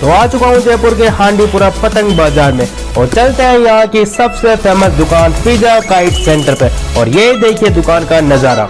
तो आ चुका हूँ जयपुर के हांडीपुरा पतंग बाजार में और चलते हैं यहाँ की सबसे फेमस दुकान फिजा काइट सेंटर पे। और ये देखिए दुकान का नज़ारा।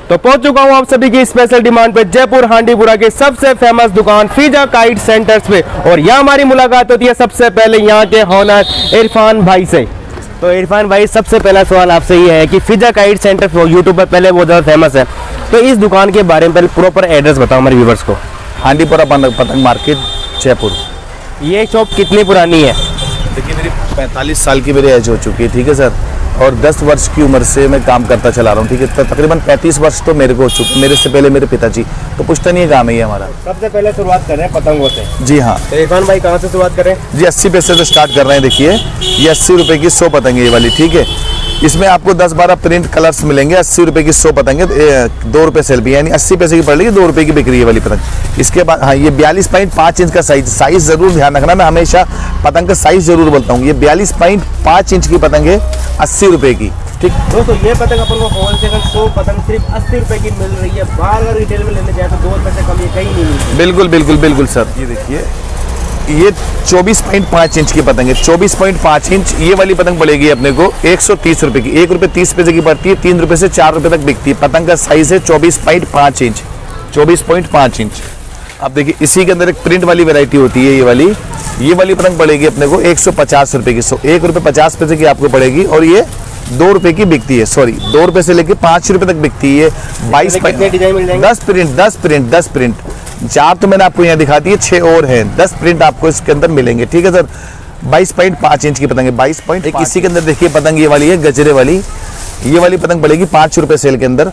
तो पहुंच चुका हूं आप सभी की स्पेशल डिमांड पे जयपुर हांडीपुरा के सबसे फेमस दुकान फिजा काइट सेंटर्स पे। और यहाँ हमारी मुलाकात होती है सबसे पहले यहाँ के ऑनर इरफान भाई से। तो इरफान भाई, सबसे पहला सवाल आपसे ये है कि फिजा काइट सेंटर यूट्यूब पर पहले बहुत ज़्यादा फेमस है, तो इस दुकान के बारे में पहले प्रॉपर एड्रेस बताओ हमारे व्यूवर्स को। हांडीपुरा पतंग मार्केट, जयपुर। ये शॉप कितनी पुरानी है? देखिए, मेरी 45 साल की मेरी एज हो चुकी है, ठीक है सर। और 10 वर्ष की उम्र से मैं काम करता चला रहा हूँ, ठीक है। तो तकरीबन 35 वर्ष तो मेरे को हो चुके, मेरे से पहले मेरे पिताजी। तो पुश्तनीय काम है ये हमारा। सबसे पहले शुरुआत कर रहे हैं पतंगों से। जी हाँ। तो इरफान भाई, कहाँ से शुरुआत करें? जी, 80 पैसे से स्टार्ट कर रहे हैं। देखिए, ये 80 रुपये की 100 पतंग है ये वाली, ठीक है। इसमें आपको 10-12 प्रिंट कलर्स मिलेंगे। 80 रुपये की 100 पतंगे, 2 रुपये सेल भी, यानी 80 पैसे की पड़ेगी, 2 रुपये की बिक्री है वाली पतंग। इसके बाद हाँ, ये 42.5 इंच का साइज जरूर ध्यान रखना। मैं हमेशा पतंग का साइज जरूर बोलता हूँ। ये 42.5 इंच की पतंग है, 80 रुपये की, ठीक। दोस्तों, ये पतंग अपन को होलसेल 100 पतंग सिर्फ 80 रुपये की मिल रही है। बाहर अगर रिटेल में लेने जाए तो 2 रुपये से कम ये कहीं नहीं मिलती। बिल्कुल बिल्कुल बिल्कुल सर। ये देखिए, ये 24.5 इंच की पतंग है। 24.5 इंच ये वाली पतंग पड़ेगी अपने को 130 रुपये की। 1 रुपये 30 पैसे की पड़ती है, 3 रुपये से 4 रुपये तक बिकती है। पतंग का साइज है 24.5 इंच, 24.5 इंच। अब देखिए, इसी के अंदर एक प्रिंट वाली वैरायटी होती है, ये वाली पतंग पड़ेगी अपने को 150 रुपये की। 1 रुपये 50 पैसे की आपको पड़ेगी और ये 2 रुपये की बिकती है। सॉरी, 2 रुपये से लेके 5 रुपये तक बिकती है। 10 प्रिंट 4 तो मैंने आपको यहाँ दिखा दी है, 6 और हैं। 10 प्रिंट आपको इसके अंदर मिलेंगे, ठीक है सर। 22.5 इंच की पतंग है, 22.5। इसी के अंदर देखिए पतंग ये वाली है, गजरे वाली। ये वाली पतंग पड़ेगी 5 रुपये सेल के अंदर।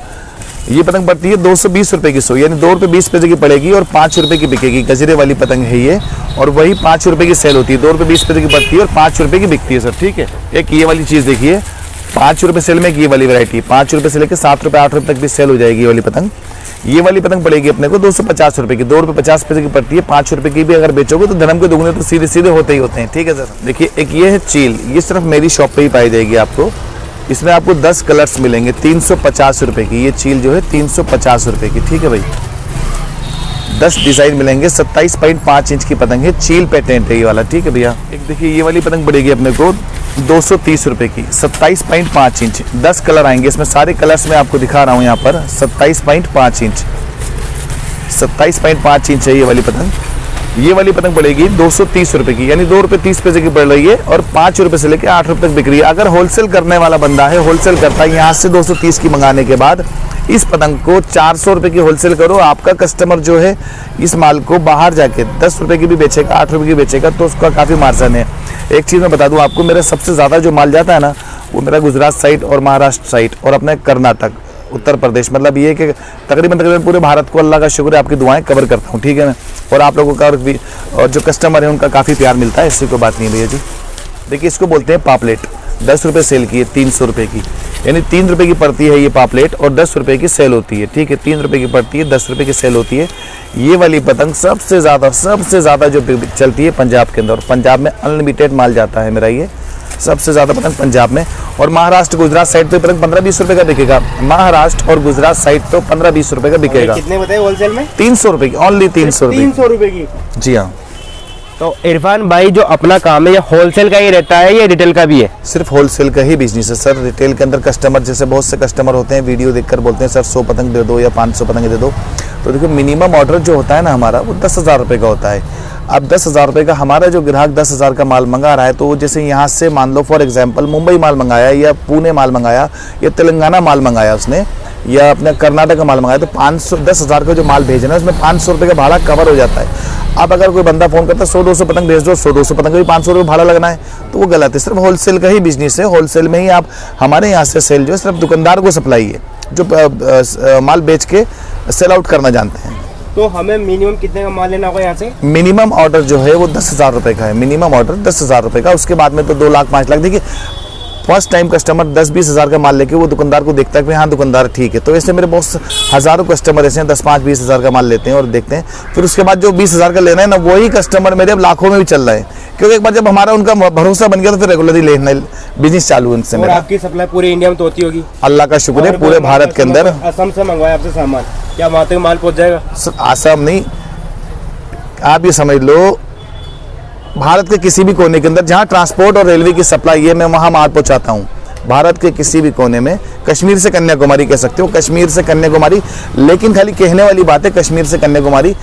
ये पतंग पड़ती है 220 रुपये की 100, यानी 2 रुपये 20 पैसे की पड़ेगी और 5 रुपये की बिकेगी। गजरे वाली पतंग है ये, और वही 5 रुपये की सेल होती है। 2 रुपये 20 पैसे की पड़ती है और 5 रुपये की बिकती है सर, ठीक है। एक ये वाली चीज़ देखिए, 5 रुपये सेल में एक ये वाली वैरायटी, 5 रुपये से लेकर 7 रुपये 8 रुपये तक भी सेल हो जाएगी ये वाली पतंग। ये वाली पतंग पड़ेगी अपने को 250 रुपये की। 2 रुपये 50 पैसे की पड़ती है। 5 रुपये की भी अगर बेचोगे तो धर्म के दुगने तो सीधे सीधे होते ही होते हैं, ठीक है सर। देखिए, एक ये है चील, ये सिर्फ मेरी शॉप पे ही पाई जाएगी आपको। इसमें आपको 10 कलर्स मिलेंगे, 350 रुपये की। ये चील जो है 350 रुपये की, ठीक है भाई। 10 डिज़ाइन मिलेंगे। 27.5 इंच की पतंग है, चील पेटेंट है ये वाला, ठीक है भैया। एक देखिए, ये वाली पतंग पड़ेगी अपने को 230 रुपये की, 27.5 इंच। 10 कलर आएंगे इसमें, सारे कलर्स में आपको दिखा रहा हूँ यहाँ पर। 27.5 इंच, 27.5 इंच है ये वाली पतंग। ये वाली पतंग पड़ेगी 230 रुपये की, यानी 2 रुपये 30 पैसे की पड़ रही है और 5 रुपये से लेकर 8 रुपये तक बिक रही है। अगर होलसेल करने वाला बंदा है, होलसेल करता है, यहाँ से 230 की मंगाने के बाद इस पतंग को 400 रुपये की होलसेल करो, आपका कस्टमर जो है इस माल को बाहर जाके 10 रुपये की भी बेचेगा, 8 रुपये की बेचेगा, तो उसका काफ़ी मार्जिन है। एक चीज़ मैं बता दूं आपको, मेरा सबसे ज़्यादा जो माल जाता है ना, वो मेरा गुजरात साइड और महाराष्ट्र साइड और अपने कर्नाटक, उत्तर प्रदेश, मतलब ये कि तकरीबन पूरे भारत को अल्लाह का शुक्र है आपकी दुआएं कवर करता हूँ, ठीक है मैं। और आप लोगों का और जो कस्टमर है उनका काफ़ी प्यार मिलता है, इससे कोई बात नहीं भैया जी। देखिए, इसको बोलते हैं पापलेट। 10 रुपये सेल की है, 300 रुपये की, यानी 3 रुपये की पड़ती है ये पापलेट और 10 रुपये की सेल होती है, ठीक है। 3 रुपये की पड़ती है, 10 रुपये की सेल होती है। ये वाली पतंग सबसे ज़्यादा जो चलती है पंजाब के अंदर, और पंजाब में अनलिमिटेड माल जाता है मेरा। ये सबसे ज़्यादा पतंग पंजाब में, और महाराष्ट्र गुजरात साइड तो पतंग 15-20 रुपये का बिकेगा। महाराष्ट्र और गुजरात साइड तो 15-20 रुपये का बिकेगा। कितने बताए होलसेल में? 300 रुपये की, ओनली 300 रुपये की। जी हाँ। तो इरफान भाई, जो अपना काम है ये होलसेल का ही रहता है या रिटेल का भी है? सिर्फ होलसेल का ही बिजनेस है सर। रिटेल के अंदर कस्टमर, जैसे बहुत से कस्टमर होते हैं, वीडियो देखकर बोलते हैं सर 100 पतंग दे दो या 500 पतंग दे दो। तो देखो, मिनिमम ऑर्डर जो होता है ना हमारा, वो 10,000 रुपये का होता है। अब 10,000 रुपये का हमारा जो ग्राहक 10,000 का माल मंगा रहा है, तो जैसे यहाँ से मान लो फॉर एग्जांपल मुंबई माल मंगाया या पुणे माल मंगाया या तेलंगाना माल मंगाया उसने, या अपने कर्नाटक का माल मंगाया, तो 10,000 का जो माल भेजना है उसमें 500 रुपये का भाड़ा कवर हो जाता है। अब अगर कोई बंदा फोन करता है 100-200 पतंग भेज दो, 100-200 पतंग का भी 500 रुपये भाड़ा लगना है, तो वो गलत है। सिर्फ होलसेल का ही बिजनेस है। होलसेल में ही आप, हमारे यहाँ से सेल जो है सिर्फ दुकानदार को सप्लाई है, जो माल बेच के सेल आउट करना जानते हैं। तो हमें मिनिमम कितने का माल लेना होगा यहाँ से? मिनिमम ऑर्डर जो है वो 10,000 रुपये का है। मिनिमम ऑर्डर 10,000 रुपये का, उसके बाद में तो 2 लाख 5 लाख। देखिए फर्स्ट टाइम कस्टमर 10-20 हज़ार का माल लेके वो दुकानदार को देखता है कि हाँ दुकानदार ठीक है। तो ऐसे मेरे बहुत हज़ारों कस्टमर ऐसे हैं 10-5-20 हज़ार का माल लेते हैं और देखते हैं, फिर उसके बाद जो 20 हज़ार का लेना है ना, वही कस्टमर मेरे अब लाखों में भी चल रहे हैं, क्योंकि एक बार जब हमारा उनका भरोसा बन गया तो फिर रेगुलरली लेना बिजनेस चालू उनसे। और आपकी सप्लाई पूरे इंडिया में तो होती होगी? अल्लाह का शुक्र है, पूरे भारत के अंदर। असम से मंगवाया आपसे सामान, क्या वहाँ तक माल पहुँच जाएगा? असम नहीं, आप ये समझ लो भारत के किसी भी कोने के अंदर जहाँ ट्रांसपोर्ट और रेलवे की सप्लाई है, मैं वहाँ माल पहुँचाता हूँ। भारत के किसी भी कोने में, कश्मीर से कन्याकुमारी कह सकते हो, कश्मीर से कन्याकुमारी, लेकिन खाली कहने वाली बात है कश्मीर से कन्याकुमारी।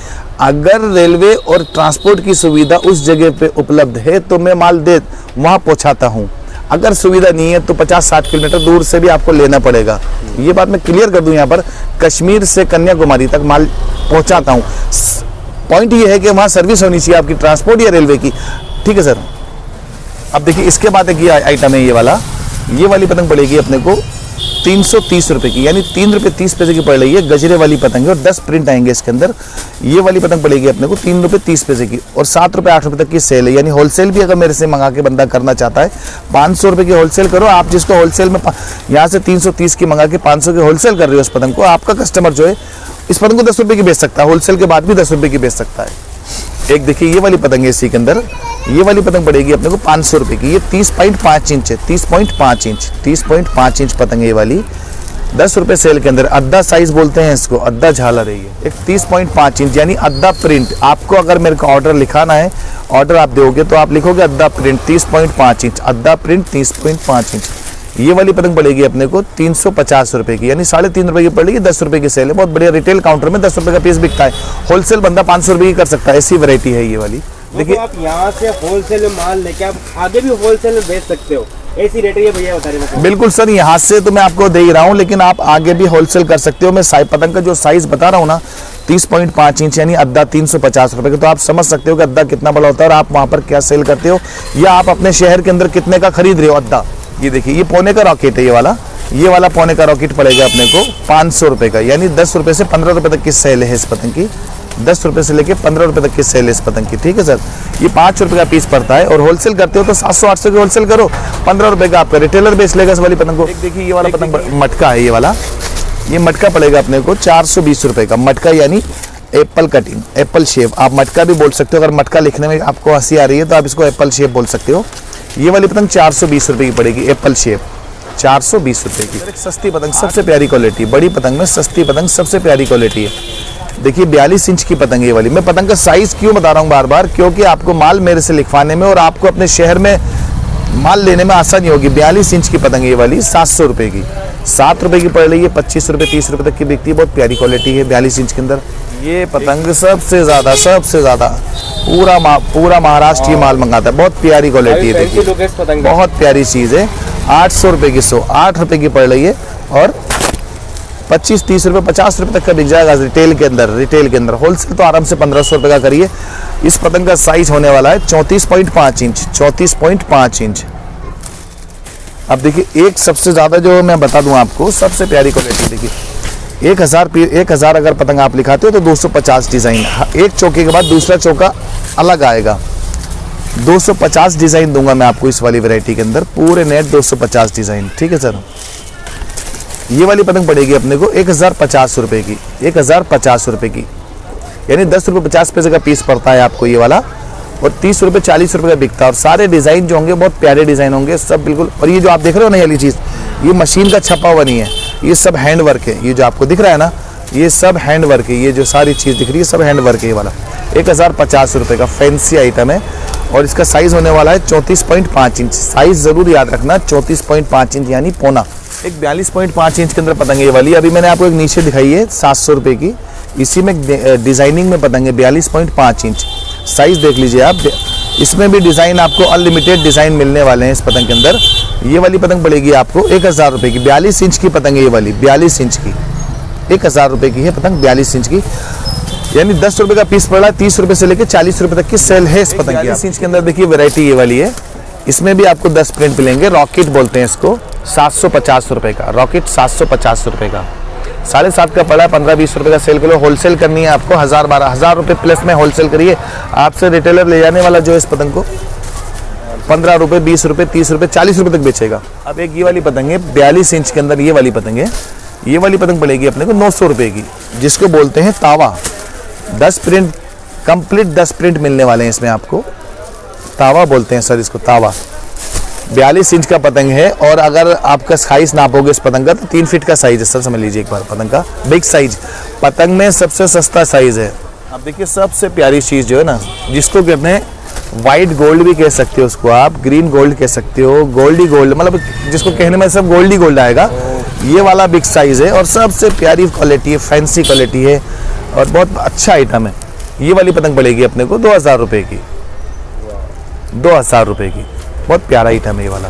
अगर रेलवे और ट्रांसपोर्ट की सुविधा उस जगह पे उपलब्ध है तो मैं माल दे वहाँ पहुँचाता हूँ। अगर सुविधा नहीं है तो 50-60 किलोमीटर दूर से भी आपको लेना पड़ेगा। ये बात मैं क्लियर कर दूँ यहाँ पर, कश्मीर से कन्याकुमारी तक माल पहुँचाता हूँ। पॉइंट ये है कि वहाँ सर्विस होनी चाहिए आपकी ट्रांसपोर्ट या रेलवे की, ठीक है सर। अब देखिए इसके बाद एक ये आइटम है, ये वाली पतंग पड़ेगी अपने को 330 रुपये की, यानी 3 रुपये 30 पैसे की पड़ रही है। गजरे वाली पतंग है और 10 प्रिंट आएंगे इसके अंदर। ये वाली पतंग पड़ेगी अपने को 3 रुपये 30 पैसे की और 7 रुपये 8 रुपये तक की सेल है। यानी होलसेल भी अगर मेरे से मंगा के बंदा करना चाहता है 500 रुपये की होलसेल करो आप। जिसको होलसेल में यहाँ से 330 की मंगा के 500 की होलसेल कर रही हो इस पतंग को, आपका कस्टमर जो है इस पतंग को 10 रुपये की बेच सकता है, होलसेल के बाद भी 10 रुपये की बेच सकता है। एक देखिए ये वाली पतंग है इसी के अंदर, ये वाली पतंग पड़ेगी अपने को 500 रुपये की। ये 30.5 इंच है, 30.5 इंच पतंग है ये वाली, 10 रुपये सेल के अंदर। अद्दा साइज बोलते हैं इसको, अद्दा झालर है ये। एक 30.5 इंच यानी अद्दा प्रिंट। आपको अगर मेरे को ऑर्डर लिखाना है, ऑर्डर आप दोगे तो आप लिखोगे अद्दा प्रिंट 30.5 इंच, अद्दा प्रिंट 30.5 इंच। ये वाली पतंग पड़ेगी अपने को 350 रुपये की, यानी 3.5 रुपये की पड़ेगी, 10 रुपये की सेल है। बहुत बढ़िया, रिटेल काउंटर में 10 रुपये का पीस बिकता है, होलसेल बंदा 500 रुपये की कर सकता है। ऐसी वैरायटी है ये वाली। देखिए आप यहाँ से होलसेल में माल लेके आप आगे भी होलसेल में बेच सकते हो, ऐसी रेट है भैया बता रहे हैं? बिल्कुल सर, यहाँ से तो मैं आपको दे ही रहा हूँ, लेकिन आप आगे भी होलसेल कर सकते हो। मैं पतंग का जो साइज बता रहा हूँ ना 30.5 इंच यानी अद्दा 350 रुपये का, तो आप समझ सकते हो कि अद्दा कितना बड़ा होता है और आप वहाँ पर क्या सेल करते हो, या आप अपने शहर के अंदर कितने का खरीद रहे हो अद्दा। ये देखिए ये पौने का रॉकेट है, ये वाला पौने का रॉकेट पड़ेगा अपने को 500 रुपये का, यानी 10 रुपये से 15 रुपये तक की सेल है इस पतंग की। 10 रुपये से लेके 15 रुपये तक की सेल है इस पतंग की, ठीक है सर। ये 5 रुपये का पीस पड़ता है और होलसेल करते हो तो 700-800 की होलसेल करो, 15 रुपये का आपका रिटेलर बेच लेगा इस वाली पतंग को। एक देखिए ये वाला पतंग मटका है, ये मटका पड़ेगा अपने को 420 रुपये का। मटका यानी एप्पल कटिंग, एप्पल शेप, आप मटका भी बोल सकते हो। अगर मटका लिखने में आपको हंसी आ रही है तो आप इसको एप्पल शेप बोल सकते हो। ये वाली पतंग 420 रुपये की पड़ेगी, एप्पल शेप 420 रुपये की। एक सस्ती पतंग, सबसे प्यारी क्वालिटी, बड़ी पतंग में सस्ती पतंग सबसे प्यारी क्वालिटी है। देखिए 42 इंच की पतंग है ये वाली। मैं पतंग का साइज क्यों बता रहा हूँ बार बार, क्योंकि आपको माल मेरे से लिखवाने में और आपको अपने शहर में माल लेने में आसानी होगी। 42 इंच की पतंग है ये वाली, 700 रुपये की, 7 रुपये की पड़ रही है, 25 रुपये 30 रुपये तक की बिकती है। बहुत प्यारी क्वालिटी है 42 इंच के अंदर। ये पतंग सबसे ज़्यादा पूरा महाराष्ट्र ये माल मंगाता है। बहुत प्यारी क्वालिटी है, देखिए बहुत प्यारी चीज़ है। 800 रुपये की 8 रुपये की पड़ रही है और 25-30 रुपये 50 रुपये तक का बिक जाएगा रिटेल के अंदर। होलसेल तो आराम से 1500 रुपये का करिए। इस पतंग का साइज होने वाला है 34.5 इंच, 34.5 इंच। अब देखिए एक सबसे ज़्यादा जो मैं बता दूं आपको, सबसे प्यारी क्वालिटी देखिए, 1000 अगर पतंग आप लिखाते हो तो 250 डिज़ाइन, एक चौके के बाद दूसरा चौका अलग आएगा। 250 डिज़ाइन दूंगा मैं आपको इस वाली वैरायटी के अंदर, पूरे नेट 250 डिज़ाइन, ठीक है सर। ये वाली पतंग पड़ेगी अपने को 1050 रुपये की, 1050 रुपये की, यानी 10 रुपये 50 पैसे का पीस पड़ता है आपको ये वाला, और 30 रुपये 40 रुपये का बिकता है। और सारे डिज़ाइन जो होंगे बहुत प्यारे डिज़ाइन होंगे सब बिल्कुल। और ये जो आप देख रहे हो ना ये वाली चीज़, ये मशीन का छपा हुआ नहीं है, ये सब हैंड वर्क है। ये जो आपको दिख रहा है ना ये सब हैंड वर्क है, ये जो सारी चीज़ दिख रही है सब हैंड वर्क है। ये वाला 1050 रुपये का फैंसी आइटम है और इसका साइज़ होने वाला है 34.5 इंच। साइज़ ज़रूर याद रखना, 34.5 इंच यानी पौना। एक 42.5 इंच के अंदर पतंग है ये वाली। अभी मैंने आपको एक नीचे दिखाई है 700 रुपये की, इसी में डिज़ाइनिंग में पतंग है 42.5 इंच। साइज़ देख लीजिए आप, इसमें भी डिज़ाइन आपको अनलिमिटेड डिज़ाइन मिलने वाले हैं इस पतंग के अंदर। ये वाली पतंग पड़ेगी आपको 1000 रुपये की, 42 इंच की पतंग है ये वाली, 42 इंच की, 1000 रुपये की है पतंग 42 इंच की, यानी 10 रुपये का पीस पड़ रहा है। 30 रुपये से लेकर 40 रुपये तक की सेल है इस पतंग की। 42 इंच के अंदर देखिए वैरायटी ये वाली है, इसमें भी आपको 10 प्रिंट मिलेंगे। रॉकेट बोलते हैं इसको, 750 रुपये का रॉकेट, 750 रुपये का। 7.5 का पड़ा, 15-20 रुपए का सेल करो। होलसेल करनी है आपको 1000-12,000 रुपए प्लस में होलसेल करिए। आपसे रिटेलर ले जाने वाला जो है इस पतंग को 15 रुपए, 20 रुपए, 30 रुपए, 40 रुपए तक बेचेगा। अब एक ये वाली पतंग है 42 इंच के अंदर, ये वाली पतंग है। ये वाली पतंग पड़ेगी अपने को 900 रुपए की, जिसको बोलते हैं तावा। 10 प्रिंट कंप्लीट 10 प्रिंट मिलने वाले हैं इसमें आपको। तावा बोलते हैं सर इसको, तावा। 42 इंच का पतंग है और अगर आपका साइज नापोगे इस पतंग का तो 3 फीट का साइज है सर, समझ लीजिए एक बार पतंग का बिग साइज। पतंग में सबसे सस्ता साइज है। अब देखिए सबसे प्यारी चीज़ जो है ना, जिसको कहते हैं वाइट गोल्ड भी कह सकते हो उसको आप, ग्रीन गोल्ड कह सकते हो, गोल्डी गोल्ड, मतलब जिसको कहने में सब गोल्डी गोल्ड आएगा। ये वाला बिग साइज है और सबसे प्यारी क्वालिटी है, फैंसी क्वालिटी है और बहुत अच्छा आइटम है। ये वाली पतंग पड़ेगी अपने को 2000 रुपए की, 2000 रुपए की। बहुत प्यारा आइटम है ये वाला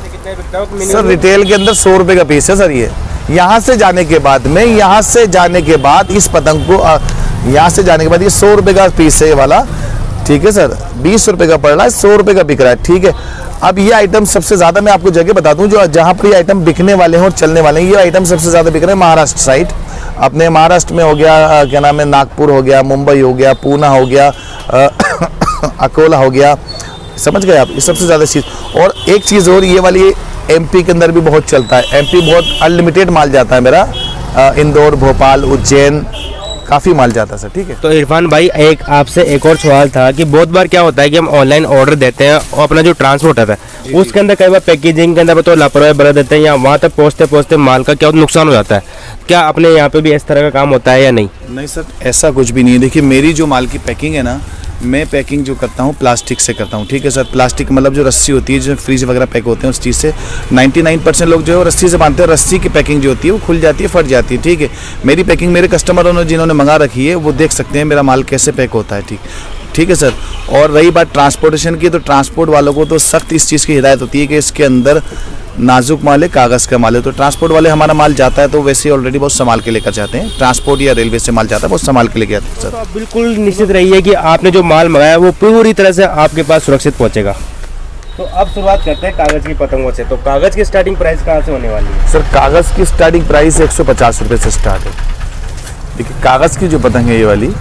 सर। रिटेल के अंदर 100 रुपए का पीस है सर ये। यहाँ से जाने के बाद में, यहाँ से जाने के बाद इस पतंग को यहाँ से जाने के बाद ये 100 रुपए का पीस है ये वाला, ठीक है सर। 20 रुपए का पड़ रहा है, 100 रुपए का बिक रहा है, ठीक है। अब ये आइटम सबसे ज्यादा मैं आपको जगह बता दूं जो जहां पर ये आइटम बिकने वाले हैं और चलने वाले हैं। ये आइटम सबसे ज्यादा बिक रहे हैं महाराष्ट्र साइड। अपने महाराष्ट्र में हो गया, क्या नाम है, नागपुर हो गया, मुंबई हो गया, पूना हो गया, अकोला हो गया, समझ गए आप। ये सबसे ज़्यादा चीज़। और एक चीज़ और, ये वाली एमपी के अंदर भी बहुत चलता है। एमपी बहुत अनलिमिटेड माल जाता है मेरा, इंदौर, भोपाल, उज्जैन, काफ़ी माल जाता है सर, ठीक है। तो इरफान भाई एक आपसे एक और सवाल था कि बहुत बार क्या होता है कि हम ऑनलाइन ऑर्डर देते हैं और अपना जो ट्रांसपोर्ट होता है उसके अंदर कई बार पैकेजिंग के अंदर तो लापरवाही बरत देते हैं या वहाँ तक पहुँचते पहुँचते माल का क्या नुकसान हो जाता है। क्या अपने यहाँ पे भी इस तरह का काम होता है या नहीं? नहीं सर, ऐसा कुछ भी नहीं है। देखिए मेरी जो माल की पैकिंग है ना, मैं पैकिंग जो करता हूँ प्लास्टिक से करता हूँ, ठीक है सर। प्लास्टिक मतलब जो रस्सी होती है, जो फ्रीज वगैरह पैक होते हैं उस चीज़ से 99% लोग जो है वो रस्सी से बांधते हैं। रस्सी की पैकिंग जो होती है वो खुल जाती है, फट जाती है, ठीक है। मेरी पैकिंग मेरे कस्टमरों ने जिन्होंने मंगा रखी है वो देख सकते हैं मेरा माल कैसे पैक होता है, ठीक है सर। और रही बात ट्रांसपोर्टेशन की, तो ट्रांसपोर्ट वालों को तो सख्त इस चीज़ की हिदायत होती है कि इसके अंदर नाजुक माल है, कागज़ का माल है। तो ट्रांसपोर्ट वाले हमारा माल जाता है तो वैसे ऑलरेडी बहुत संभाल के लेकर जाते हैं। ट्रांसपोर्ट या रेलवे से माल जाता है बहुत संभाल के लेके आते हैं सर। तो आप बिल्कुल निश्चित रहिए कि आपने जो माल मंगाया वो पूरी तरह से आपके पास सुरक्षित पहुंचेगा। तो अब शुरुआत करते हैं कागज़ की पतंगों से। तो कागज़ की स्टार्टिंग प्राइस कहाँ से होने वाली है? सर कागज़ की स्टार्टिंग प्राइस 150 रुपये से स्टार्ट है। देखिए कागज़ की जो पतंग है ये वाली,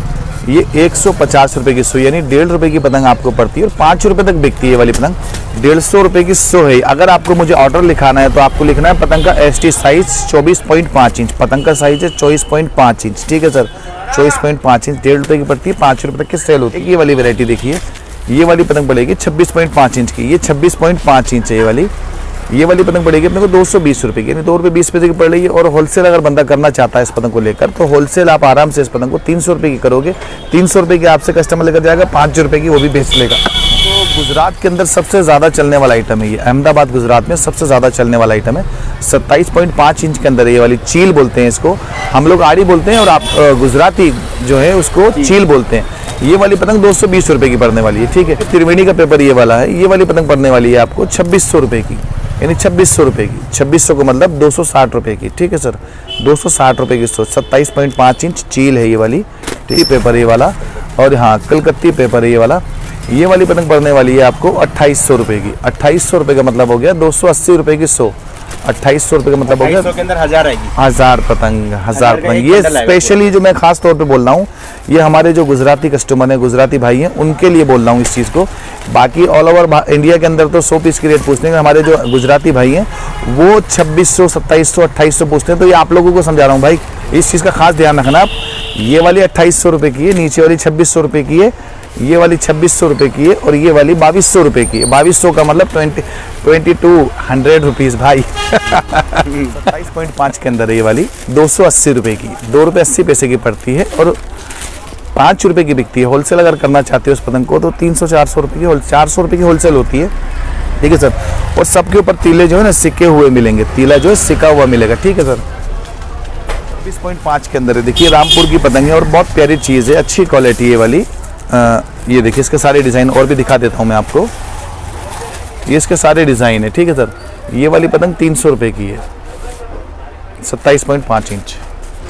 ये 150 रुपये की सौ, यानी 1.5 रुपये की पतंग आपको पड़ती है और 5 रुपये तक बिकती है ये वाली पतंग। 150 रुपये की 100 है। अगर आपको मुझे ऑर्डर लिखाना है तो आपको लिखना है पतंग का ST साइज 24.5 इंच। पतंग का साइज है 24.5 इंच, ठीक है सर। 24.5 इंच 1.5 रुपये की पड़ती है, 5 रुपये तक की सेल होती है। ये वाली वैरायटी देखिए, ये वाली पतंग पड़ेगी 26.5 इंच की, ये 26.5 इंच है ये वाली। ये वाली पतंग पड़ेगी अपने को 220 रुपये की, यानी 2 रुपये 20 पैसे की पड़ रही है। और होलसेल अगर बंदा करना चाहता है इस पतंग को लेकर तो होलसेल आप आराम से इस पतंग को 300 रुपये की करोगे। 300 रुपये की आपसे कस्टमर लेकर जाएगा, 5 रुपये की वो भी बेच लेगा। तो गुजरात के अंदर सबसे ज़्यादा चलने वाला आइटम है ये। अहमदाबाद गुजरात में सबसे ज़्यादा चलने वाला आइटम है। 27.5 इंच के अंदर ये वाली चील बोलते हैं इसको, हम लोग आड़ी बोलते हैं और आप गुजराती जो है उसको चील बोलते हैं। ये वाली पतंग 220 रुपये की पड़ने वाली है, ठीक है। त्रिवेणी का पेपर ये वाला है। ये वाली पतंग पड़ने वाली है आपको 2600 रुपये की, यानी 2600 रुपये की। 2600 को मतलब 260 रुपये की, ठीक है सर। 260 रुपये की 27.5 इंच चील है ये वाली, ठीक है। पेपर ये वाला, और हाँ कलकत्ती पेपर है ये वाला। ये वाली पतंग पड़ने वाली है आपको 2800 रुपये की। 2800 रुपये का मतलब हो गया 280 रुपये की 100। 2800 रुपये का मतलब हो गया 250 के अंदर 1000 आएगी। 1000 पतंग, 1000 पतंग। ये स्पेशली जो मैं खास तौर पे बोल रहा हूँ, ये हमारे जो गुजराती कस्टमर हैं, गुजराती भाई हैं, उनके लिए बोल रहा हूँ इस चीज़ को। बाकी ऑल ओवर इंडिया के अंदर तो 100 पीस की रेट पूछते हैं। हमारे जो गुजराती भाई हैं वो 2600, 2700, 2800 पूछते हैं। तो ये आप लोगों को समझा रहा हूँ भाई, इस चीज़ का खास ध्यान रखना आप। ये वाली 2800 रुपये की है, नीचे वाली 2600 रुपये की है, ये वाली 2600 रुपये की है और ये वाली 2200 रुपये की है। 2200 का मतलब 2200 रुपीज़ भाई। 27.5 के अंदर है ये वाली 280 रुपये की, 2 रुपये 80 पैसे की पड़ती है और 5 रुपये की बिकती है। होलसेल अगर करना चाहते हो उस पतंग को तो 300-400 रुपये की 400 रुपये की होलसेल होती है, ठीक है सर। और सबके ऊपर तीले जो है ना सिक्के हुए मिलेंगे, तीला जो है सिक्का हुआ मिलेगा, ठीक है सर। 26.5 के अंदर है। देखिए रामपुर की पतंग है और बहुत प्यारी चीज़ है, अच्छी क्वालिटी है वाली। ये देखिए इसके सारे डिज़ाइन और भी दिखा देता हूँ मैं आपको। ये इसके सारे डिज़ाइन है, ठीक है सर। ये वाली पतंग 300 रुपये की है, 27.5 इंच।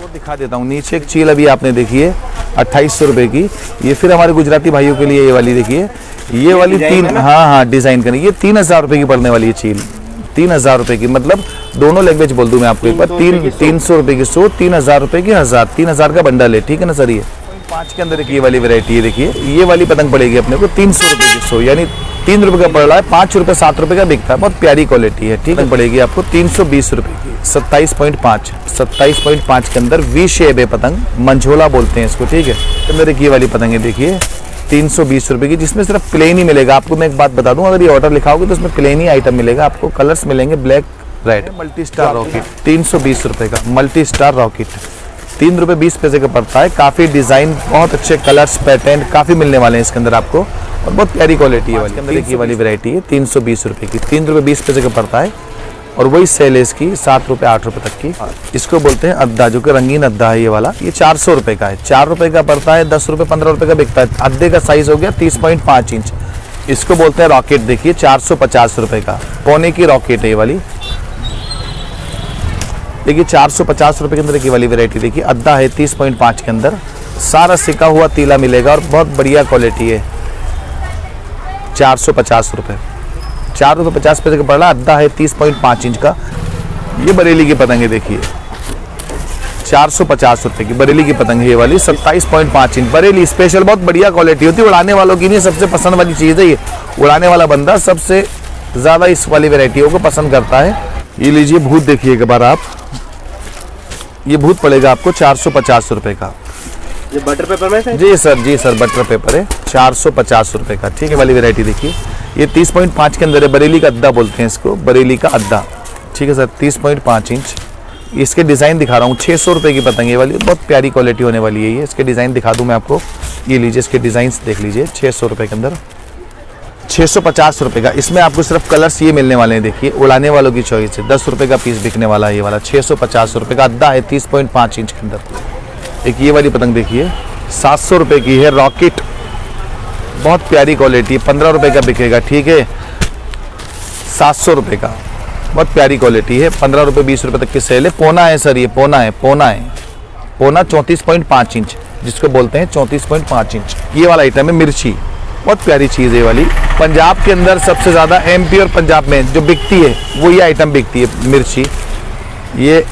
और दिखा देता हूँ, नीचे एक चील अभी आपने देखी है 2800 रुपये की। ये फिर हमारे गुजराती भाइयों के लिए ये वाली देखिए, ये वाली 3, हाँ डिज़ाइन करनी, ये 3000 रुपये की पड़ने वाली है चील। 3000 रुपये की मतलब दोनों लैंग्वेज बोल दूं मैं आपको एक बार। 300 रुपए की 100, 3000 रुपए की 1000, 3000 का बंडल है, ठीक है ना सर। ये 5 के अंदर एक ये वाली वैरायटी है, देखिए ये वाली पतंग पड़ेगी अपने को 300 रुपए की 100, यानी 3 रुपए का पड़ रहा है, 5 रुपए 7 रुपए का बिकता है। बहुत प्यारी क्वालिटी है, ठीक है। पड़ेगी आपको 320 रुपए की 27.5 के अंदर वी शेप है पतंग, मंझोला बोलते हैं इसको, ठीक है। अंदर एक ये वाली पतंग है, देखिए 320 रुपए की, जिसमें सिर्फ प्लेन ही मिलेगा आपको। मैं एक बात बता दूं, अगर ये ऑर्डर लिखाओगे तो उसमें प्लेन ही आइटम मिलेगा आपको, कलर्स मिलेंगे black red. Multi star rocket 320 रुपए का मल्टी स्टार रॉकेट, 3 रुपए 20 पैसे का पड़ता है। काफी डिजाइन, बहुत अच्छे कलर्स, पैटर्न काफी मिलने वाले हैं इसके अंदर आपको, और बहुत प्यारी क्वालिटी है वाली। अंदर एक ये वाली वैरायटी है 320 रुपए की, 3 रुपए 20 पैसे का पड़ता है। और वही सेल है इसकी 7 रुपए 8 रुपए तक की। इसको बोलते हैं अद्दा, जो कि रंगीन अद्दा है ये वाला। ये 400 रुपए का है, 4 रुपए का पड़ता है, 10 रुपए 15 रुपए का बिकता है। अद्दे का साइज हो गया 30.5 इंच। इसको बोलते हैं रॉकेट, देखिए 450 रुपए का, पौने की रॉकेट है ये वाली। देखिए 450 रुपए के अंदर की वाली वैरायटी, देखिए अद्दा है 30.5 के अंदर, सारा सिका हुआ तीला मिलेगा और बहुत बढ़िया क्वालिटी है। 450 रुपए, 4 रुपए 50 पैसे का पड़ रहा, अद्दा है 30.5 इंच का। ये बरेली की पतंग है, देखिए 450 रुपए की बरेली की पतंग है ये वाली, 27.5 इंच बरेली स्पेशल, बहुत बढ़िया क्वालिटी होती है। उड़ाने वालों की नहीं, सबसे पसंद वाली चीज़ है ये। उड़ाने वाला बंदा सबसे ज़्यादा इस वाली वैरायटियों को पसंद करता है। ये लीजिए भूत, देखिए एक बार आप, ये भूत पड़ेगा आपको 450 रुपए का। ये बटर पेपर में है? जी सर बटर पेपर है, 450 रुपए का, ठीक है। वाली वैरायटी देखिए, ये 30.5 के अंदर है, बरेली का अद्दा बोलते हैं इसको, बरेली का अद्दा, ठीक है सर। 30.5 इंच, इसके डिज़ाइन दिखा रहा हूँ। 600 रुपए की पतंग ये वाली, बहुत प्यारी क्वालिटी होने वाली है ये। इसके डिज़ाइन दिखा दूँ मैं आपको, ये लीजिए इसके डिज़ाइन देख लीजिए। 600 रुपए के अंदर 650 रुपए का, इसमें आपको सिर्फ कलर्स ये मिलने वाले हैं। देखिए उड़ाने वालों की चॉइस है, 10 रुपए का पीस बिकने वाला है ये वाला। 650 रुपए का अद्दा है, 30.5 इंच के अंदर। एक ये वाली पतंग देखिए 700 रुपए की है, रॉकेट, बहुत प्यारी क्वालिटी, 15 रुपए का बिकेगा, ठीक है। 700 रुपए का, बहुत प्यारी क्वालिटी है, 15 रुपए 20 रुपए तक की सेल है। पोना है सर, ये पोना है, पोना 34.5 इंच, जिसको बोलते हैं 34.5 इंच। ये वाला आइटम है मिर्ची, बहुत प्यारी चीज़ है ये वाली। पंजाब के अंदर सबसे ज़्यादा, एमपी और पंजाब में जो बिकती है वो ये आइटम बिकती है, मिर्ची। ये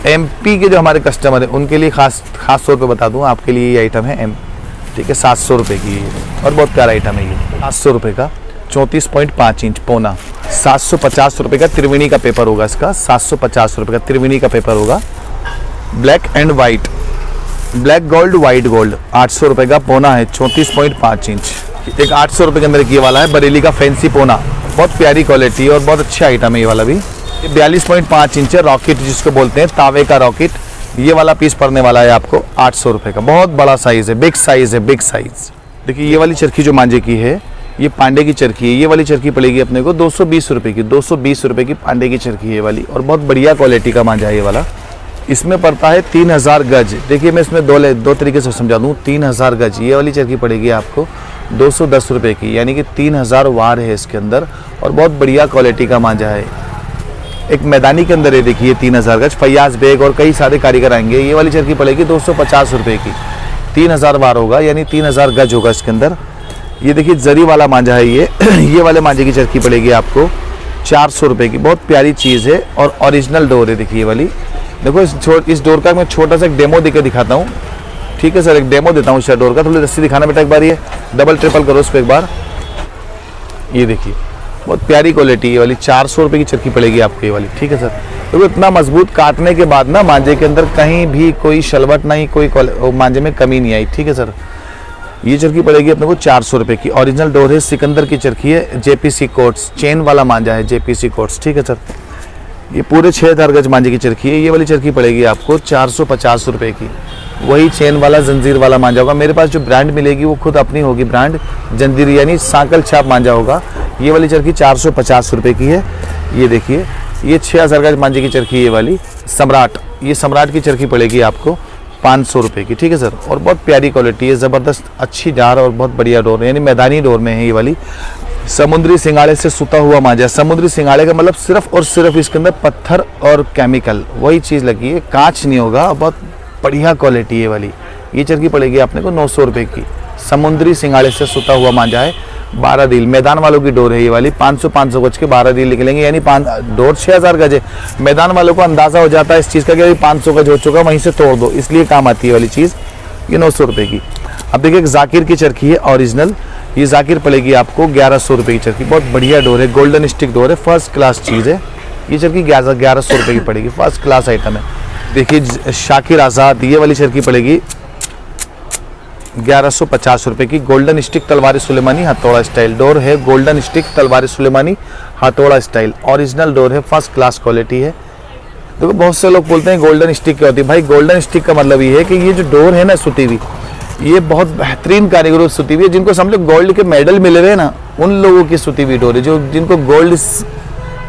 एमपी के जो हमारे कस्टमर हैं उनके लिए खास तौर पे बता दूं, आपके लिए ये आइटम है ठीक है, 700 रुपए की है, और बहुत प्यारा आइटम है ये। 700 रुपए का 34.5 इंच पोना, 750 रुपए का त्रिवेणी का पेपर होगा इसका, 750 रुपए का त्रिवेणी का पेपर होगा। Black and white, black gold white gold, 800 रुपए का पोना है, 34.5 इंच। एक 800 रुपए के अंदर ये वाला है, बरेली का फैंसी पोना, बहुत प्यारी क्वालिटी और बहुत अच्छा आइटम है ये वाला भी। 42.5 इंच है, रॉकेट जिसको बोलते हैं, तावे का रॉकेट। ये वाला पीस पड़ने वाला है आपको 800 रुपए का, बहुत बड़ा साइज है, बिग साइज है, बिग साइज। देखिए ये वाली चरखी जो मांझे की है, ये पांडे की चरखी है। ये वाली चरखी पड़ेगी अपने को 220 रुपए की, 220 रुपए की पांडे की चरखी है वाली, और बहुत बढ़िया क्वालिटी का मांझा है ये वाला। इसमें पड़ता है 3000 गज। देखिए मैं इसमें दो तरीके से समझा दूँ। 3000 गज ये वाली चरखी पड़ेगी आपको 210 रुपए की, यानी कि 3000 वार है इसके अंदर, और बहुत बढ़िया क्वालिटी का मांझा है। एक मैदानी के अंदर है, देखिए 3000 गज, फैयाज बेग और कई सारे कारीगर आएंगे। ये वाली चरखी पड़ेगी 250 रुपए की, 3000 वार होगा, यानी 3000 गज होगा इसके अंदर। ये देखिए जरी वाला मांझा है ये वाले मांझे की चरखी पड़ेगी आपको 400 रुपए की, बहुत प्यारी चीज़ है, और ओरिजिनल डोर है। देखिए ये वाली, देखो इस डोर का मैं छोटा सा एक डेमो देकर दिखाता हूँ, ठीक है सर। एक डेमो देता हूँ इस डोर का, थोड़ी रस्सी दिखाना बेटा एक बार, ये डबल ट्रिपल करो उस पर एक बार। ये देखिए बहुत प्यारी क्वालिटी है वाली, 400 रुपए की चरखी पड़ेगी आपको ये वाली, ठीक है सर। तो इतना मजबूत काटने के बाद ना मांझे के अंदर कहीं भी कोई शलवट नहीं, कोई मांझे में कमी नहीं आई, ठीक है सर। ये चरखी पड़ेगी अपने को 400 रुपए की, ओरिजिनल डोर है, सिकंदर की चरखी है, जेपीसी कोट्स, चेन वाला मांझा है, जेपीसी कोट्स, ठीक है सर। ये पूरे 6000 गज मांझे की चरखी है। ये वाली चरखी पड़ेगी आपको 450 रुपए की, वही चेन वाला जंजीर वाला मांझा होगा। मेरे पास जो ब्रांड मिलेगी वो खुद अपनी होगी ब्रांड, जंजीर यानी सांकल छाप मांझा होगा। ये वाली चरखी 450 रुपए की है। ये देखिए ये 6000 गज मांझे की चरखी, ये वाली सम्राट, ये सम्राट की चरखी पड़ेगी आपको 500 रुपए की, ठीक है सर। और बहुत प्यारी क्वालिटी है, ज़बरदस्त अच्छी डार और बहुत बढ़िया डोर है, यानी मैदानी डोर में है ये वाली। समुद्री सिंगाड़े से सुता हुआ मांझा, समुद्री सिंगाड़े का मतलब सिर्फ और सिर्फ इसके अंदर पत्थर और केमिकल वही चीज़ लगी है, कांच नहीं होगा, बहुत बढ़िया क्वालिटी है वाली। ये चरखी पड़ेगी अपने को 900 रुपए की, समुद्री सिंगाड़े से सुता हुआ मांझा है, 12 रील मैदान वालों की डोर है ये वाली, 500 गज के 12 रील निकलेंगे, यानी डोर 6000 गज है। मैदान वालों को अंदाजा हो जाता है इस चीज़ का कि 500 गज हो चुका, वहीं से तोड़ दो, इसलिए काम आती है वाली चीज़। ये 900 रुपये की। अब देखिए एक जाकिर की चरखी है ओरिजिनल, ये जाकिर पड़ेगी आपको 1100 रुपये की चरखी। बहुत बढ़िया डोर है, गोल्डन स्टिक डोर है, फर्स्ट क्लास चीज़ है। ये चरखी 1100 रुपये की पड़ेगी, फर्स्ट क्लास आइटम है। देखिए शाकिर आज़ाद, ये वाली चरखी पड़ेगी 1150 रुपये की। गोल्डन स्टिक तलवार सुलेमानी हथौड़ा स्टाइल डोर है, गोल्डन स्टिक तलवार सुलेमानी हथौड़ा स्टाइल ओरिजिनल डोर है, फर्स्ट क्लास क्वालिटी है। देखो बहुत से लोग बोलते हैं गोल्डन स्टिक क्या होती है। भाई गोल्डन स्टिक का मतलब ये है कि ये जो डोर है ना सुती हुई, ये बहुत बेहतरीन कारीगरों से सुती हुई है, जिनको समझ लो गोल्ड के मेडल मिले हुए ना, उन लोगों की सुती हुई डोर है। जो जिनको गोल्ड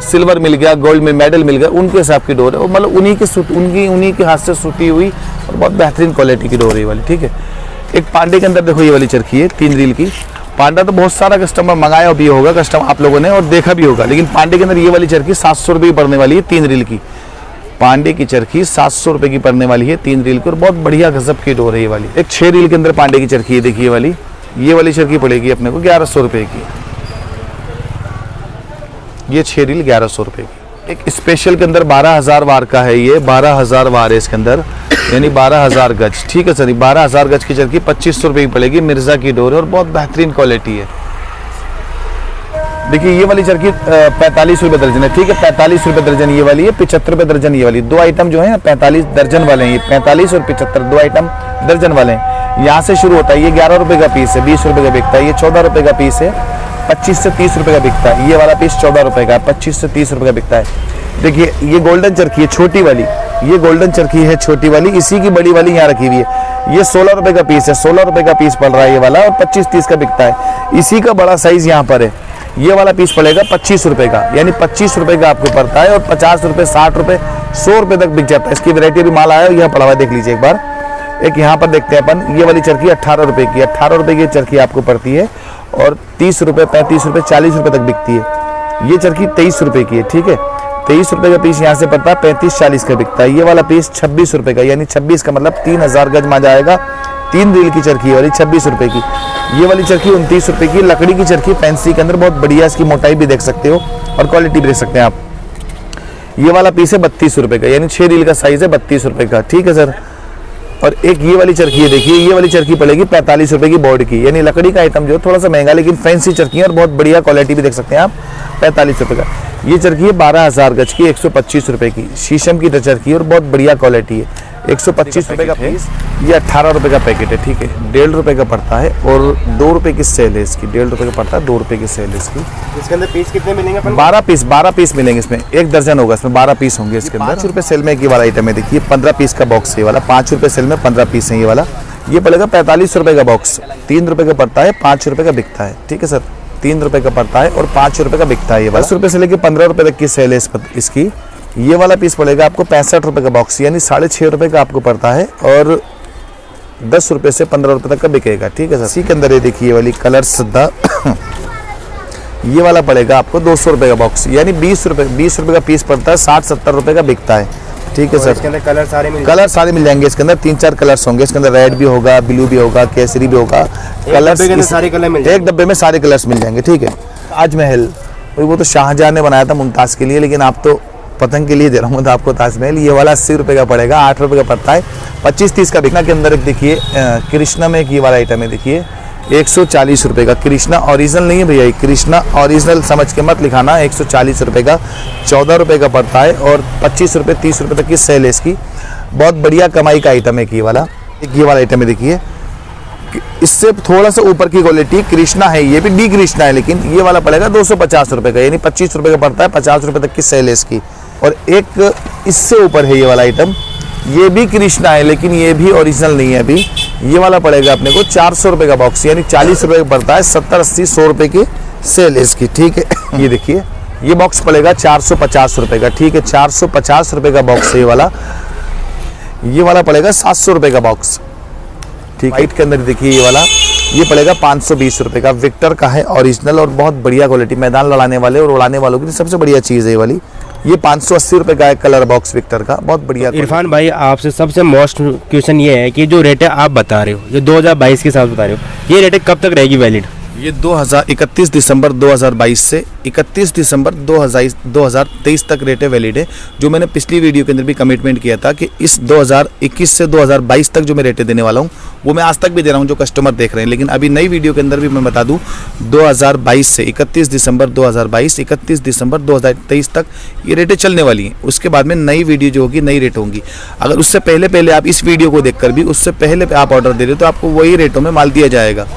सिल्वर मिल गया, गोल्ड में मेडल मिल गया, उनके हिसाब की डोर है, वो मतलब उन्हीं के हाथ से सुती हुई और बहुत बेहतरीन क्वालिटी की डोर है ये वाली, ठीक है। एक पांडे के अंदर देखो ये वाली चरखी है 3 रील की। पांडा तो बहुत सारा कस्टमर मंगाया भी होगा, कस्टमर आप लोगों ने, और देखा भी होगा, लेकिन पांडे के अंदर ये वाली चरखी 700 रुपये की पड़ने वाली है 3 रील की। पांडे की चरखी 700 रुपये की पड़ने वाली है 3 रील की, और बहुत बढ़िया गजब की डोर है ये वाली। एक 6 रील के अंदर पांडे की चरखी है, देखिए ये वाली चरखी पड़ेगी अपने को 1100 रुपये की। ये 6 रील 1100 रुपये की। एक स्पेशल के अंदर 12,000 वार का है, ये 12,000 वार है इसके अंदर, यानी 12,000 गज, ठीक है सर। 12,000 गज की चरखी 2500 रुपये की पड़ेगी, मिर्जा की डोर है और बहुत बेहतरीन क्वालिटी है। देखिए ये वाली चरखी 45 रुपये दर्जन है, ठीक है। 45 रुपये दर्जन ये वाली है, 75 रुपये दर्जन ये वाली। 2 आइटम जो है 45 दर्जन वाले हैं, ये 45 और 75 2 आइटम दर्जन वाले हैं। यहाँ से शुरू होता है, ये 11 रुपये का पीस है, 20 रुपये का बिकता है। ये 14 रुपये का पीस है, 25 से 30 रुपये का बिकता है। ये वाला पीस 14 रुपये का, 25 से 30 रुपये का बिकता है। देखिए ये गोल्डन चरखी है छोटी वाली, ये गोल्डन चरखी है छोटी वाली, इसी की बड़ी वाली यहाँ रखी हुई है। ये 16 रुपये का पीस है, 16 रुपये का पीस पड़ रहा है ये वाला, और 25-30 का बिकता है। इसी का बड़ा साइज यहाँ पर है, ये वाला पीस पड़ेगा 25 रुपये का, यानी 25 रुपये का आपको पड़ता है, और 50 रुपये, 60 रुपये, 100 रुपये तक बिक जाता है। इसकी वैरायटी भी माल आया है, यह पड़ा हुआ है, देख लीजिए एक बार। एक यहाँ पर देखते हैं अपन, ये वाली चरखी 18 रुपये की, 18 रुपये की चरखी आपको पड़ती है, और 30 रुपये, 35 रुपये, 40 रुपये तक बिकती है। ये चरखी 23 रुपये की है, ठीक है। 23 रुपये का पीस यहाँ से पड़ता है, 35-40 का बिकता है। ये वाला पीस 26 रुपये का, यानी 26 का मतलब 3000 गज में जाएगा। 3 रील की चरखी है वाली 26 रुपये की। ये वाली चरखी 29 रुपये की, लकड़ी की चरखी फैंसी के अंदर बहुत बढ़िया, इसकी मोटाई भी देख सकते हो और क्वालिटी भी देख सकते हैं आप। ये वाला पीस है 32 रुपये का, यानी 6 रील का साइज है 32 रुपये का, ठीक है सर। और एक ये वाली चरखी है, देखिए ये वाली चरखी पड़ेगी 45 रुपये की बोर्ड की, यानी लकड़ी का आइटम जो थोड़ा सा महंगा, लेकिन फैंसी चरखी है और बहुत बढ़िया क्वालिटी भी देख सकते हैं आप, 45 रुपये का। ये चरखी है 12,000 गज की, 125 रुपये की, शीशम की चरखी है और बहुत बढ़िया क्वालिटी है, 125 रुपये का पीस। ये 18 रुपये का पैकेट है, ठीक है। 1.5 रुपये का पड़ता है, और 2 रुपये की सेल है इसकी, 1.5 रुपये का पड़ता है, 2 रुपये की सेल है इसकी। इसके अंदर पीस कितने मिलेंगे? 12 पीस मिलेंगे इसमें, 1 दर्जन होगा इसमें, 12 पीस होंगे इसके अंदर। 5 रुपये सेल में एक ये वाला आइटम है, देखिए 15 पीस का बॉक्स है ये वाला, 5 रुपये सेल में 15 पीस है ये वाला। ये पड़ेगा 45 रुपये का बॉक्स, 3 रुपये का पड़ता है, 5 रुपये का बिकता है, ठीक है सर। 3 रुपये का पड़ता है और 5 रुपये का बिकता है ये वाला। 10 रुपये से लेकर 15 रुपये तक की सेल है इसकी। ये वाला पीस पड़ेगा आपको 65 रुपये का बॉक्स, यानी 6.5 रुपये का आपको पड़ता है, और 10 रुपये से 15 रुपये तक का बिकेगा, ठीक है सर। इसी के अंदर ये देखिए ये वाली कलर सद्दा ये वाला पड़ेगा आपको 200 रुपये का बॉक्स, यानी 20 रुपये का पीस पड़ता है, 60-70 रुपये का बिकता है, ठीक है सर। इसके अंदर कलर सारे मिल जाएंगे इसके अंदर, 3-4 कलर्स होंगे इसके अंदर, रेड भी होगा, ब्लू भी होगा, केसरी भी होगा। कलर्स सारे कलर मिल जाएंगे, एक डब्बे में सारे कलर्स मिल जाएंगे, ठीक है। ताजमहल वो तो शाहजहां ने बनाया था मुमताज़ के लिए, लेकिन आप तो पतंग के लिए दे रहा हूँ तो आपको ताजमहल। ये वाला 80 रुपये का पड़ेगा, 8 रुपये का पड़ता है, 25-30 का बिकना। के अंदर एक देखिए कृष्णा में एक ये वाला आइटम है, देखिए 140 रुपये का। कृष्णा ओरिजिनल नहीं है भैया, कृष्णा ओरिजिनल समझ के मत लिखाना। 140 रुपये का, 14 रुपये का पड़ता है, और 25 रुपये 30 रुपये तक की सेल है इसकी। बहुत बढ़िया कमाई का आइटम है ये वाला। एक ये वाला आइटम है, देखिए इससे थोड़ा सा ऊपर की क्वालिटी कृष्णा है, ये भी डी कृष्णा है, लेकिन ये वाला पड़ेगा 250 रुपये का, यानी 25 रुपये का पड़ता है, 50 रुपये तक की सेल है इसकी। और एक इससे ऊपर है ये वाला आइटम, ये भी कृष्णा है, लेकिन ये भी ओरिजिनल नहीं है अभी। ये वाला पड़ेगा अपने को 400 रुपये का बॉक्स, यानी 40 रुपये का पड़ता है, 70-80-100 रुपये की सेल है इसकी, ठीक है। ये देखिए ये बॉक्स पड़ेगा 450 रुपये का, ठीक है। 450 रुपये का बॉक्स है ये वाला। ये वाला पड़ेगा 700 रुपये का बॉक्स, ठीक है। के अंदर देखिए ये पड़ेगा 520 रुपये का, विक्टर का है, ओरिजिनल और बहुत बढ़िया क्वालिटी। मैदान लड़ाने वाले और उड़ाने वालों की सबसे बढ़िया चीज़ है ये वाली। ये 580 रुपये का है, कलर बॉक्स विक्टर का, बहुत बढ़िया। इरफान भाई आपसे सबसे मोस्ट क्वेश्चन ये है कि जो रेट है आप बता रहे हो, जो 2022 के हिसाब से बता रहे हो, ये रेट कब तक रहेगी वैलिड? ये 31 दिसंबर 2022 से 31 दिसंबर 2023 तक रेट वैलिड है। जो मैंने पिछली वीडियो के अंदर भी कमिटमेंट किया था कि इस 2021 से 2022 तक जो मैं रेटें देने वाला हूँ वो मैं आज तक भी दे रहा हूँ जो कस्टमर देख रहे हैं। लेकिन अभी नई वीडियो के अंदर भी मैं बता दूँ 2022 से 31 दिसंबर 2022 31 दिसंबर 2023 तक ये रेटें चलने वाली हैं। उसके बाद में नई वीडियो जो होगी नई रेट होंगी। अगर उससे पहले आप इस वीडियो को देखकर भी उससे पहले आप ऑर्डर दे रहे हो तो आपको वही रेटों में माल दिया जाएगा।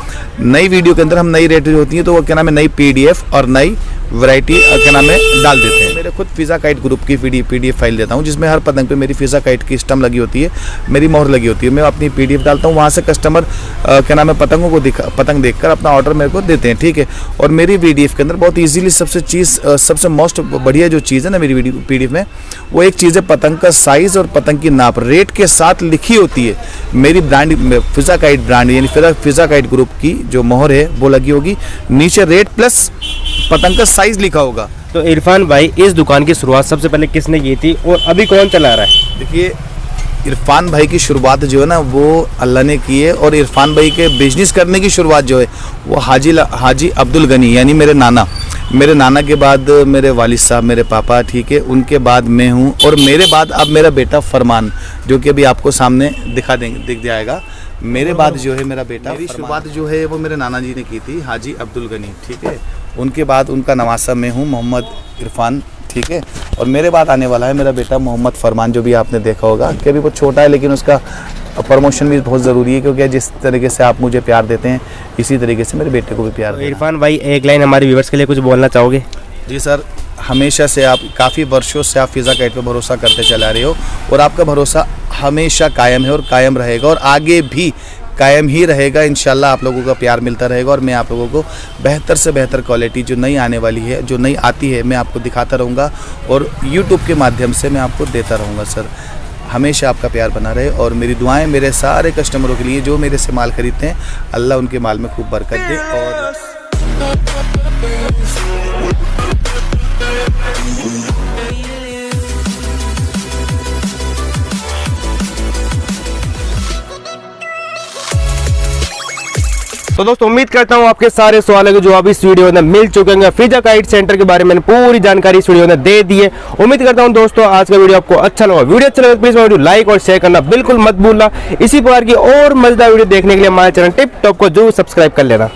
नई वीडियो के अंदर हम नई रेट जो होती है तो वो क्या नाम है नई पीडीएफ और नई वैरायटी क्या नाम है डाल देते हैं। मेरे खुद पिज़्ज़ा काइट ग्रुप की पीडीएफ फाइल देता हूँ जिसमें हर पतंग पे मेरी पिज़्ज़ा काइट की स्टम्प लगी होती है, मेरी मोहर लगी होती है। मैं अपनी पीडीएफ डालता हूँ, वहाँ से कस्टमर क्या नाम है पतंगों को पतंग देखकर अपना ऑर्डर मेरे को देते हैं, ठीक है। और मेरी पीडीएफ के अंदर बहुत ईजिली सबसे मोस्ट बढ़िया जो चीज़ है ना मेरी पीडीएफ में वो एक चीज़ है पतंग का साइज़ और पतंग की नाप रेट के साथ लिखी होती है। मेरी ब्रांड पिज़्ज़ा काइट ब्रांड यानी पिज़्ज़ा काइट ग्रुप की जो मोहर है वो लगी होगी, नीचे रेट प्लस पतंग का साइज लिखा होगा। तो इरफान भाई इस दुकान की शुरुआत सबसे पहले किसने की थी और अभी कौन चला रहा है? देखिए इरफान भाई की शुरुआत जो है ना वो अल्लाह ने की है और इरफान भाई के बिजनेस करने की शुरुआत जो है वो हाजी अब्दुल गनी यानी मेरे नाना के बाद मेरे वालिद साहब मेरे पापा, ठीक है, उनके बाद मैं हूँ और मेरे बाद अब मेरा बेटा फरमान जो कि अभी आपको सामने दिख जाएगा। मेरे बाद जो है मेरा बेटा मेरी शुरुआत जो है वो मेरे नाना जी ने की थी हाजी अब्दुल गनी, ठीक है। उनके बाद उनका नवासा मैं हूँ मोहम्मद इरफान, ठीक है। और मेरे बाद आने वाला है मेरा बेटा मोहम्मद फरमान जो भी आपने देखा होगा कि अभी वो छोटा है लेकिन उसका प्रमोशन भी बहुत ज़रूरी है क्योंकि जिस तरीके से आप मुझे प्यार देते हैं इसी तरीके से मेरे बेटे को भी प्यार दें। इरफान भाई एक लाइन हमारे व्यूअर्स के लिए कुछ बोलना चाहोगे? जी सर, हमेशा से आप काफ़ी वर्षों से आप पिज़्ज़ा काइट पे भरोसा करते चला रहे हो और आपका भरोसा हमेशा कायम है और कायम रहेगा और आगे भी कायम ही रहेगा। इंशाल्लाह आप लोगों का प्यार मिलता रहेगा और मैं आप लोगों को बेहतर से बेहतर क्वालिटी जो नई आने वाली है जो नई आती है मैं आपको दिखाता रहूँगा और यूट्यूब के माध्यम से मैं आपको देता रहूँगा। सर हमेशा आपका प्यार बना रहे और मेरी दुआएं मेरे सारे कस्टमरों के लिए जो मेरे से माल खरीदते हैं, अल्लाह उनके माल में खूब बरकत दे। और तो दोस्तों उम्मीद करता हूँ आपके सारे सवालों के जवाब इस वीडियो में मिल चुके होंगे। पिज़्ज़ा काइट सेंटर के बारे में पूरी जानकारी इस वीडियो में दे दी है। उम्मीद करता हूँ दोस्तों आज का वीडियो आपको अच्छा लगा। वीडियो अच्छा लगा तो प्लीज वीडियो लाइक और शेयर करना बिल्कुल मत भूलना। इसी प्रकार की और मजेदार वीडियो देखने के लिए हमारे चैनल टिप टॉप को जरूर सब्सक्राइब कर लेना।